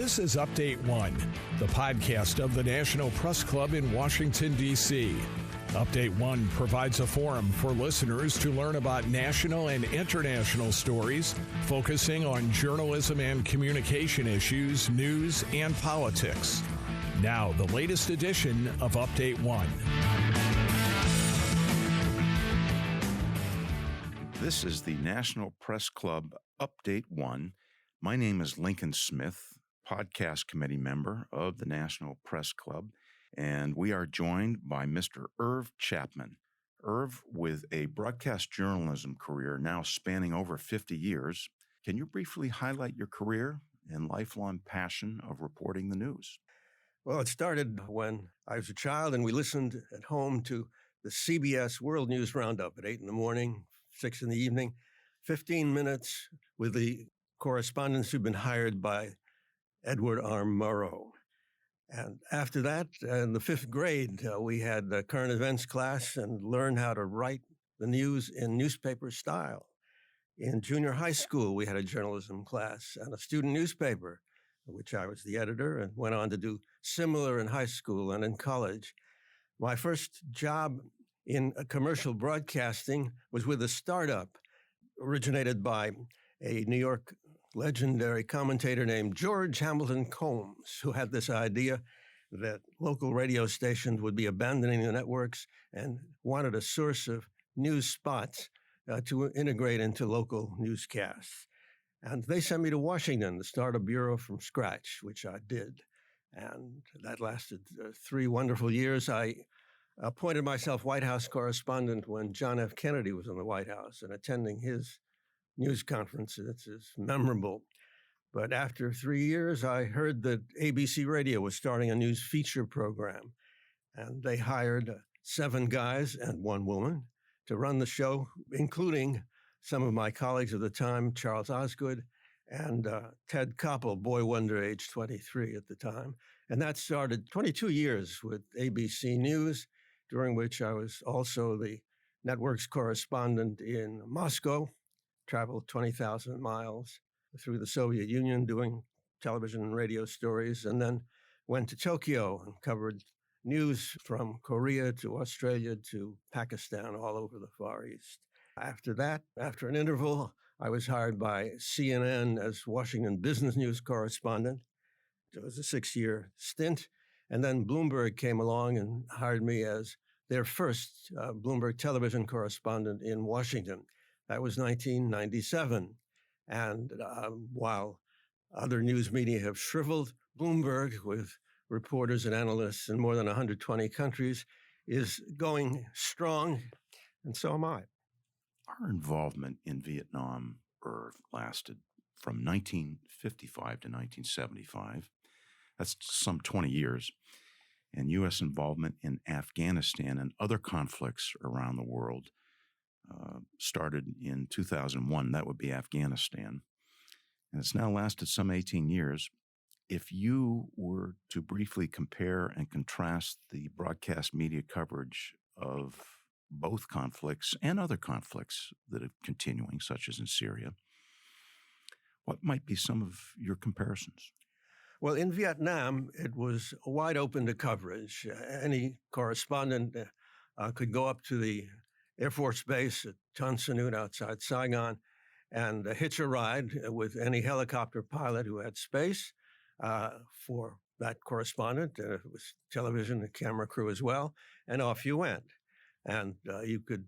This is Update One, the podcast of the National Press Club in Washington, D.C. Update One provides a forum for listeners to learn about national and international stories, focusing on journalism and communication issues, news, and politics. Now, the latest edition of Update One. This is the National Press Club Update One. My name is Lincoln Smith, podcast committee member of the National Press Club, and we are joined by Mr. Irv Chapman. Irv, with a broadcast journalism career now spanning over 50 years, can you briefly highlight your career and lifelong passion of reporting the news? Well, it started when I was a child and we listened at home to the CBS World News Roundup at 8 in the morning, 6 in the evening, 15 minutes with the correspondents who'd been hired by Edward R. Murrow. And after that, in the fifth grade, we had the current events class and learned how to write the news in newspaper style. In junior high school, we had a journalism class and a student newspaper, which I was the editor, and went on to do similar in high school and in college. My first job in commercial broadcasting was with a startup originated by a New York legendary commentator named George Hamilton Combs, who had this idea that local radio stations would be abandoning the networks and wanted a source of news spots to integrate into local newscasts. And they sent me to Washington to start a bureau from scratch, which I did. And that lasted 3 wonderful years. I appointed myself White House correspondent when John F. Kennedy was in the White House, and attending his news conferences is memorable. But after 3 years, I heard that ABC Radio was starting a news feature program, and they hired 7 guys and 1 woman to run the show, including some of my colleagues at the time, Charles Osgood and Ted Koppel, boy wonder, age 23 at the time. And that started 22 years with ABC News, during which I was also the network's correspondent in Moscow, traveled 20,000 miles through the Soviet Union doing television and radio stories, and then went to Tokyo and covered news from Korea to Australia to Pakistan, all over the Far East. After that, after an interval, I was hired by CNN as Washington business news correspondent. It was a 6-year stint. And then Bloomberg came along and hired me as their first Bloomberg television correspondent in Washington. That was 1997. And while other news media have shriveled, Bloomberg, with reporters and analysts in more than 120 countries, is going strong, and so am I. Our involvement in Vietnam, Irv, lasted from 1955 to 1975. That's some 20 years. And U.S. involvement in Afghanistan and other conflicts around the world started in 2001. That would be Afghanistan. And it's now lasted some 18 years. If you were to briefly compare and contrast the broadcast media coverage of both conflicts and other conflicts that are continuing, such as in Syria, what might be some of your comparisons? Well, in Vietnam, it was wide open to coverage. Any correspondent could go up to the Air Force Base at Tan Son Nhut outside Saigon and hitch a ride with any helicopter pilot who had space for that correspondent. It was television and camera crew as well, and off you went. And you could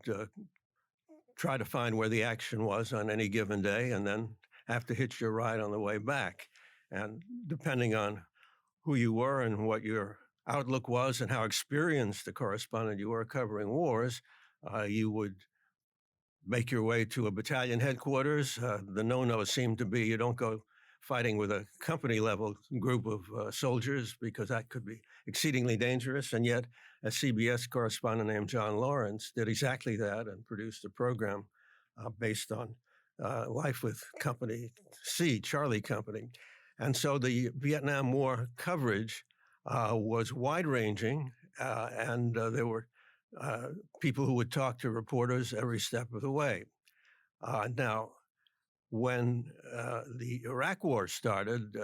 try to find where the action was on any given day and then have to hitch your ride on the way back. And depending on who you were and what your outlook was and how experienced the correspondent you were covering wars, you would make your way to a battalion headquarters. The no-no seemed to be you don't go fighting with a company-level group of soldiers because that could be exceedingly dangerous. And yet a CBS correspondent named John Lawrence did exactly that and produced a program based on life with Company C, Charlie Company. And so the Vietnam War coverage was wide-ranging, and there were people who would talk to reporters every step of the way. Now, when the Iraq War started,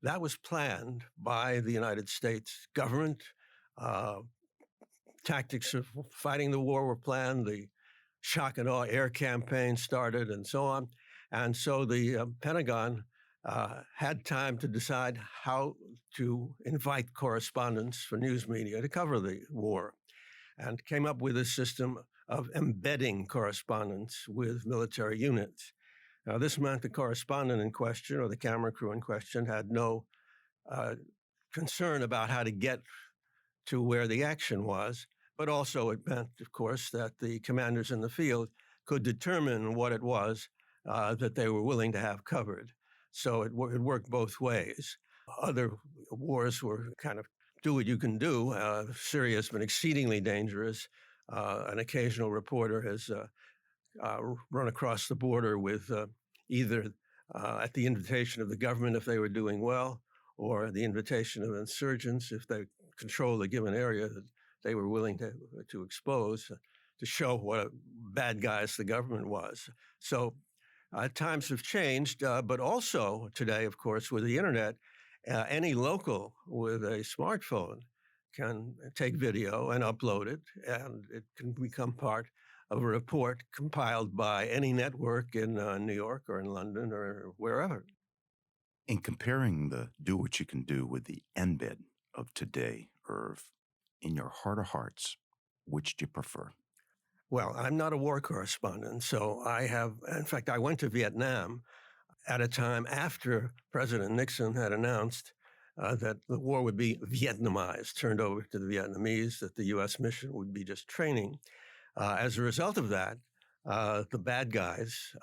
That was planned by the United States government. Tactics of fighting the war were planned. The shock and awe air campaign started and so on. And so the Pentagon had time to decide how to invite correspondents for news media to cover the war, and came up with a system of embedding correspondents with military units. Now, this meant the correspondent in question, or the camera crew in question, had no concern about how to get to where the action was, but also it meant, of course, that the commanders in the field could determine what it was that they were willing to have covered. So it worked both ways. Other wars were kind of do what you can do. Syria has been exceedingly dangerous. An occasional reporter has run across the border with either at the invitation of the government if they were doing well, or the invitation of insurgents if they control a given area that they were willing to expose to show what bad guys the government was. So times have changed, but also today, of course, with the internet, any local with a smartphone can take video and upload it, and it can become part of a report compiled by any network in New York or in London or wherever. In comparing the do what you can do with the embed of today, Irv, in your heart of hearts, which do you prefer? Well, I'm not a war correspondent, so in fact, I went to Vietnam at a time after President Nixon had announced that the war would be Vietnamized, turned over to the Vietnamese, that the U.S. mission would be just training. As a result of that, the bad guys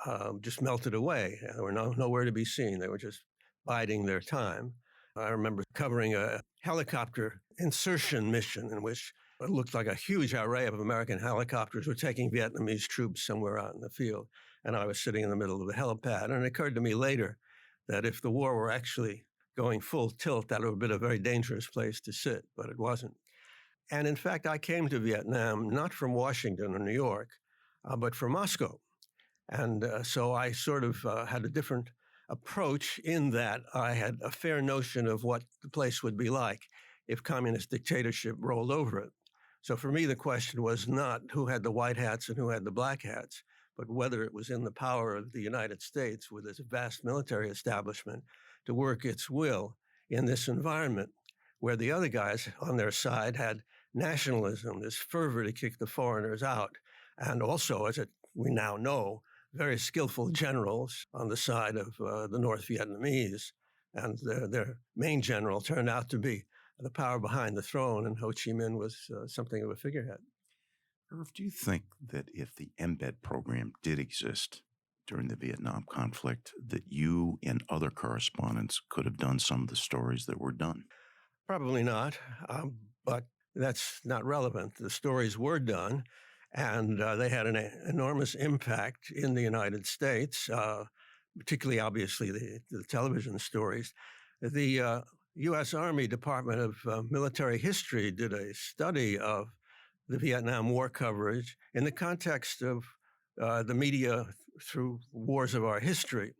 just melted away. They were nowhere to be seen. They were just biding their time. I remember covering a helicopter insertion mission in which it looked like a huge array of American helicopters were taking Vietnamese troops somewhere out in the field. And I was sitting in the middle of the helipad. And it occurred to me later that if the war were actually going full tilt, that would have been a very dangerous place to sit, but it wasn't. And in fact, I came to Vietnam not from Washington or New York, but from Moscow. And so I sort of had a different approach in that I had a fair notion of what the place would be like if communist dictatorship rolled over it. So for me, the question was not who had the white hats and who had the black hats, but whether it was in the power of the United States with its vast military establishment to work its will in this environment where the other guys on their side had nationalism, this fervor to kick the foreigners out, and also, as we now know, very skillful generals on the side of the North Vietnamese. And their main general turned out to be the power behind the throne, and Ho Chi Minh was something of a figurehead. Irv, do you think that if the embed program did exist during the Vietnam conflict, that you and other correspondents could have done some of the stories that were done? Probably not, but that's not relevant. The stories were done, and they had an enormous impact in the United States, particularly, obviously, the television stories. The U.S. Army Department of Military History did a study of the Vietnam War coverage in the context of the media through wars of our history,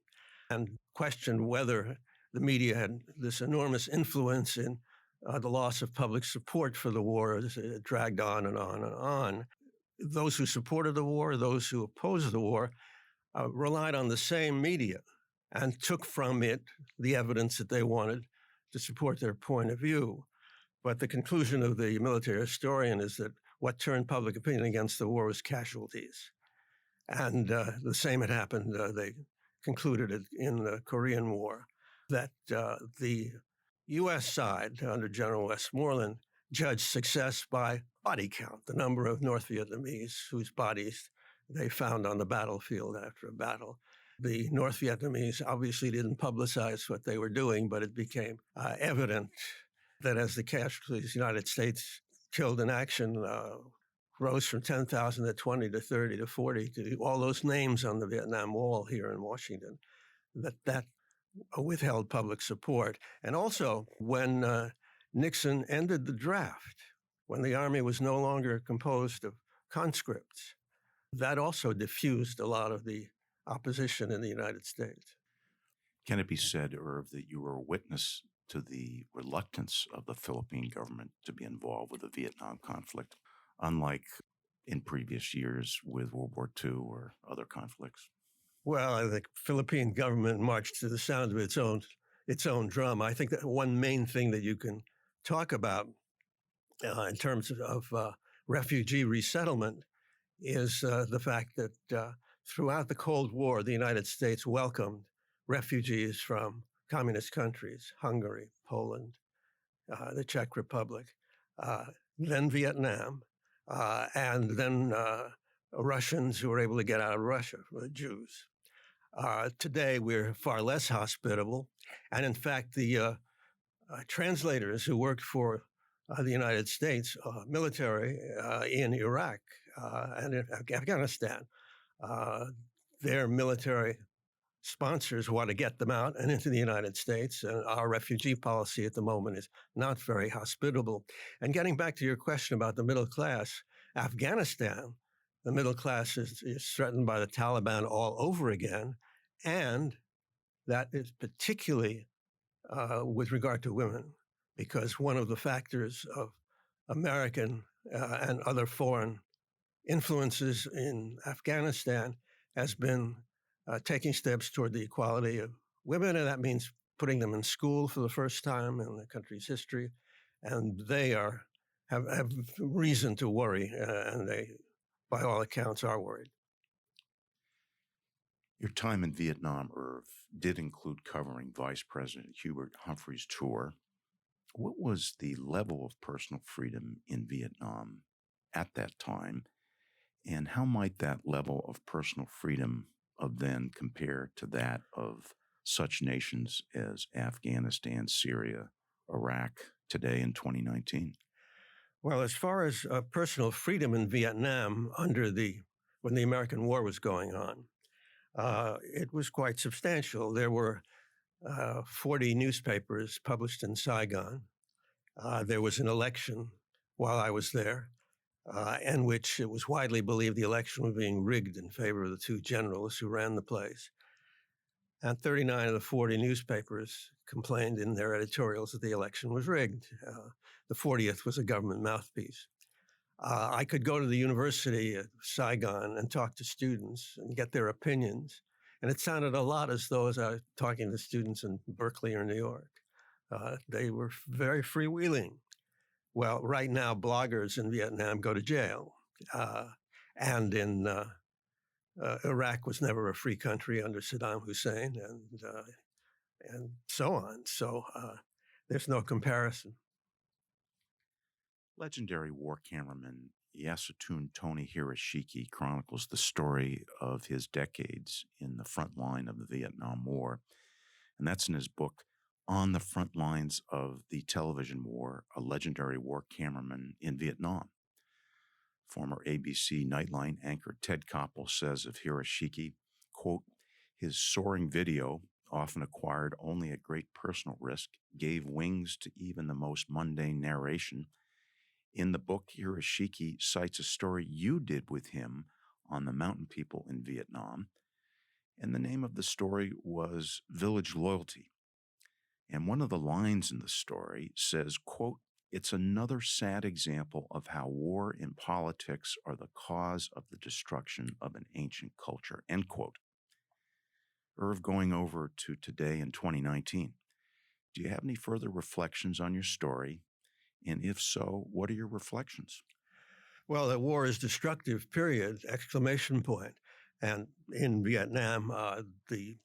and questioned whether the media had this enormous influence in the loss of public support for the war as it dragged on and on and on. Those who supported the war, those who opposed the war, relied on the same media and took from it the evidence that they wanted to support their point of view. But the conclusion of the military historian is that what turned public opinion against the war was casualties. And the same had happened, they concluded it in the Korean War, that the U.S. side, under General Westmoreland, judged success by body count, the number of North Vietnamese whose bodies they found on the battlefield after a battle. The North Vietnamese obviously didn't publicize what they were doing, but it became evident that as the casualties the United States killed in action rose from 10,000 to 20 to 30 to 40 to all those names on the Vietnam Wall here in Washington, that withheld public support. And also, when Nixon ended the draft, when the Army was no longer composed of conscripts, that also diffused a lot of the opposition in the United States. Can it be said, Irv, that you were a witness to the reluctance of the Philippine government to be involved with the Vietnam conflict, unlike in previous years with World War II or other conflicts? Well, the Philippine government marched to the sound of its own drum. I think that one main thing that you can talk about in terms of refugee resettlement is the fact that throughout the Cold War, the United States welcomed refugees from communist countries, Hungary, Poland, the Czech Republic, then Vietnam, and then Russians who were able to get out of Russia, the Jews. Today, we're far less hospitable. And in fact, the translators who worked for the United States military in Iraq and in Afghanistan, their military sponsors want to get them out and into the United States. And our refugee policy at the moment is not very hospitable. And getting back to your question about the middle class, Afghanistan, the middle class is threatened by the Taliban all over again. And that is particularly with regard to women, because one of the factors of American and other foreign influences in Afghanistan has been taking steps toward the equality of women, and that means putting them in school for the first time in the country's history. And they have reason to worry, and they, by all accounts, are worried. Your time in Vietnam, Irv, did include covering Vice President Hubert Humphrey's tour. What was the level of personal freedom in Vietnam at that time, and how might that level of personal freedom of then compare to that of such nations as Afghanistan, Syria, Iraq today in 2019? Well, as far as personal freedom in Vietnam when the American War was going on, it was quite substantial. There were 40 newspapers published in Saigon. There was an election while I was there, in which it was widely believed the election was being rigged in favor of the two generals who ran the place. And 39 of the 40 newspapers complained in their editorials that the election was rigged. The 40th was a government mouthpiece. I could go to the University of Saigon and talk to students and get their opinions. And it sounded a lot as though as I was talking to students in Berkeley or New York. They were very freewheeling. Well, right now, bloggers in Vietnam go to jail. And in Iraq was never a free country under Saddam Hussein, and so on. So there's no comparison. Legendary war cameraman Yasutun Tony Hiroshiki chronicles the story of his decades in the front line of the Vietnam War. And that's in his book, On the Front Lines of the Television War, A Legendary War Cameraman in Vietnam. Former ABC Nightline anchor Ted Koppel says of Hiroshiki, quote, his soaring video, often acquired only at great personal risk, gave wings to even the most mundane narration. In the book, Hiroshiki cites a story you did with him on the mountain people in Vietnam, and the name of the story was Village Loyalty. And one of the lines in the story says, quote, it's another sad example of how war and politics are the cause of the destruction of an ancient culture, end quote. Irv, going over to today in 2019, do you have any further reflections on your story? And if so, what are your reflections? Well, the war is destructive, period, exclamation point. And in Vietnam, the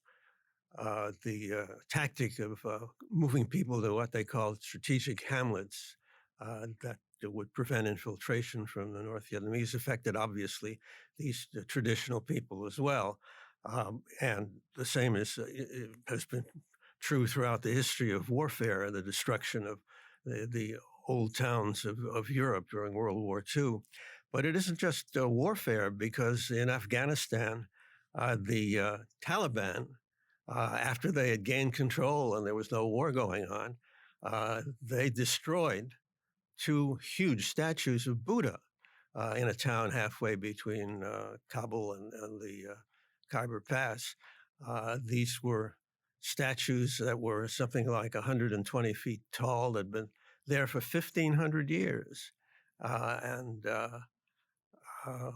tactic of moving people to what they call strategic hamlets that would prevent infiltration from the North Vietnamese affected, obviously, these traditional people as well. And the same has been true throughout the history of warfare, the destruction of the old towns of Europe during World War II. But it isn't just warfare, because in Afghanistan, the Taliban, after they had gained control and there was no war going on, they destroyed two huge statues of Buddha in a town halfway between Kabul and the Khyber Pass. These were statues that were something like 120 feet tall that had been there for 1,500 years.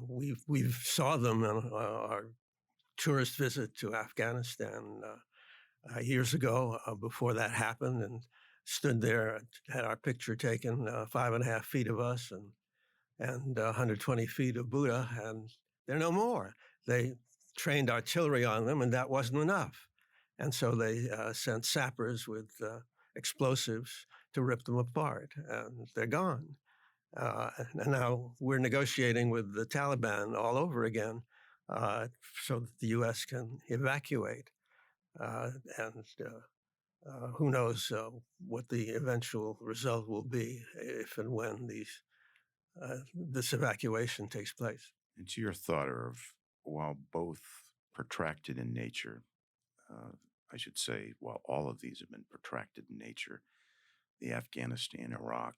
We saw them on our tourist visit to Afghanistan years ago before that happened, and stood there, had our picture taken, 5.5 feet of us and 120 feet of Buddha, and they're no more. They trained artillery on them, and that wasn't enough. And so they sent sappers with explosives to rip them apart, and they're gone. And now we're negotiating with the Taliban all over again so that the U.S. can evacuate. Who knows what the eventual result will be if and when this evacuation takes place. And to your thought, Irv, while both protracted in nature, I should say, while all of these have been protracted in nature, the Afghanistan, Iraq,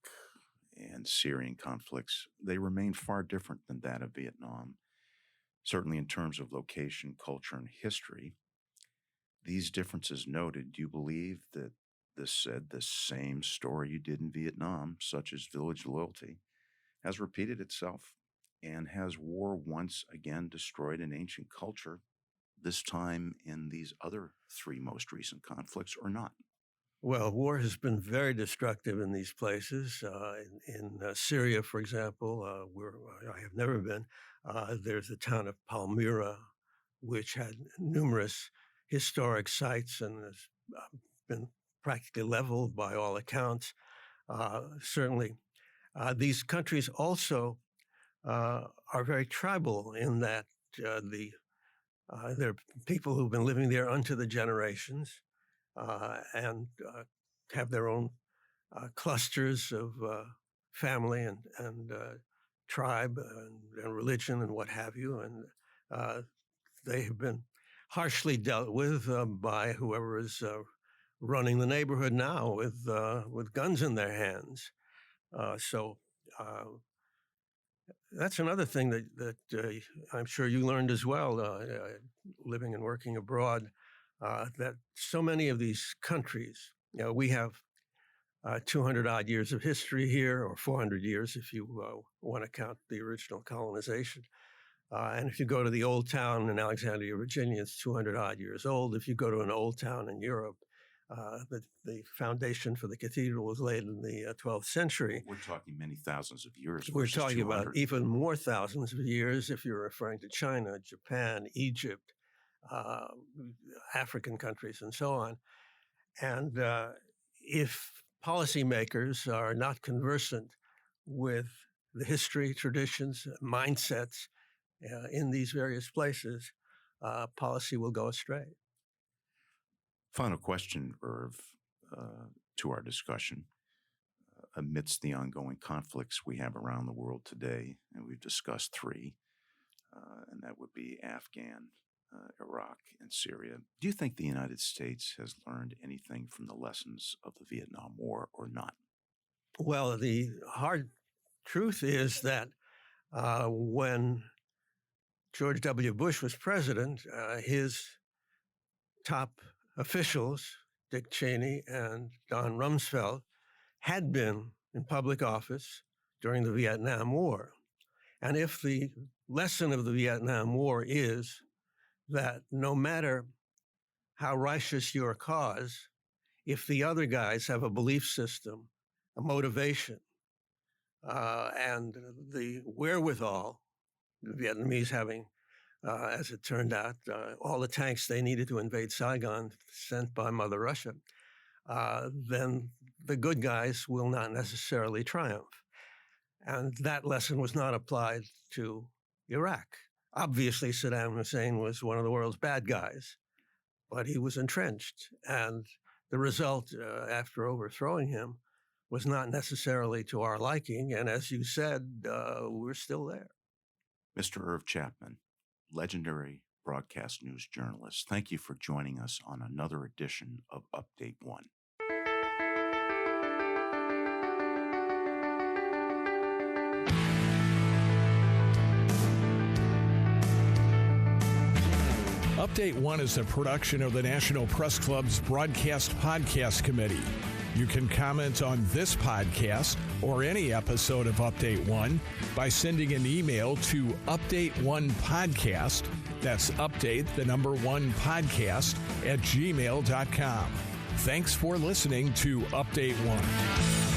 and Syrian conflicts, they remain far different than that of Vietnam, certainly in terms of location, culture, and history. These differences noted, do you believe that this said the same story you did in Vietnam, such as village loyalty, has repeated itself? And has war once again destroyed an ancient culture, this time in these other three most recent conflicts, or not? Well, war has been very destructive in these places. In Syria, for example, where I have never been, there's a town of Palmyra, which had numerous historic sites and has been practically leveled by all accounts. Certainly, these countries also are very tribal in that they're people who've been living there unto the generations and have their own clusters of family and tribe and religion and what have you. And they have been harshly dealt with by whoever is running the neighborhood now with guns in their hands. So that's another thing that I'm sure you learned as well, living and working abroad, that so many of these countries, we have 200 odd years of history here, or 400 years if you want to count the original colonization. And if you go to the old town in Alexandria, Virginia, it's 200 odd years old. If you go to an old town in Europe, the foundation for the cathedral was laid in the 12th century. We're talking many thousands of years. We're talking about even more thousands of years if you're referring to China, Japan, Egypt, African countries, and so on. And if policymakers are not conversant with the history, traditions, mindsets in these various places, policy will go astray. Final question, Irv, to our discussion. Amidst the ongoing conflicts we have around the world today, and we've discussed three, and that would be Afghan, Iraq, and Syria. Do you think the United States has learned anything from the lessons of the Vietnam War or not? Well, the hard truth is that when George W. Bush was president, his top officials, Dick Cheney and Don Rumsfeld, had been in public office during the Vietnam War. And if the lesson of the Vietnam War is that no matter how righteous your cause, if the other guys have a belief system, a motivation, and the wherewithal, the Vietnamese having, as it turned out, all the tanks they needed to invade Saigon sent by Mother Russia, then the good guys will not necessarily triumph. And that lesson was not applied to Iraq. Obviously, Saddam Hussein was one of the world's bad guys, but he was entrenched. And the result, after overthrowing him, was not necessarily to our liking. And as you said, we're still there. Mr. Irv Chapman, legendary broadcast news journalist, thank you for joining us on another edition of Update One. Update One is a production of the National Press Club's Broadcast Podcast Committee. You can comment on this podcast or any episode of Update One by sending an email to update1podcast. That's update, the number 1 podcast @gmail.com. Thanks for listening to Update One.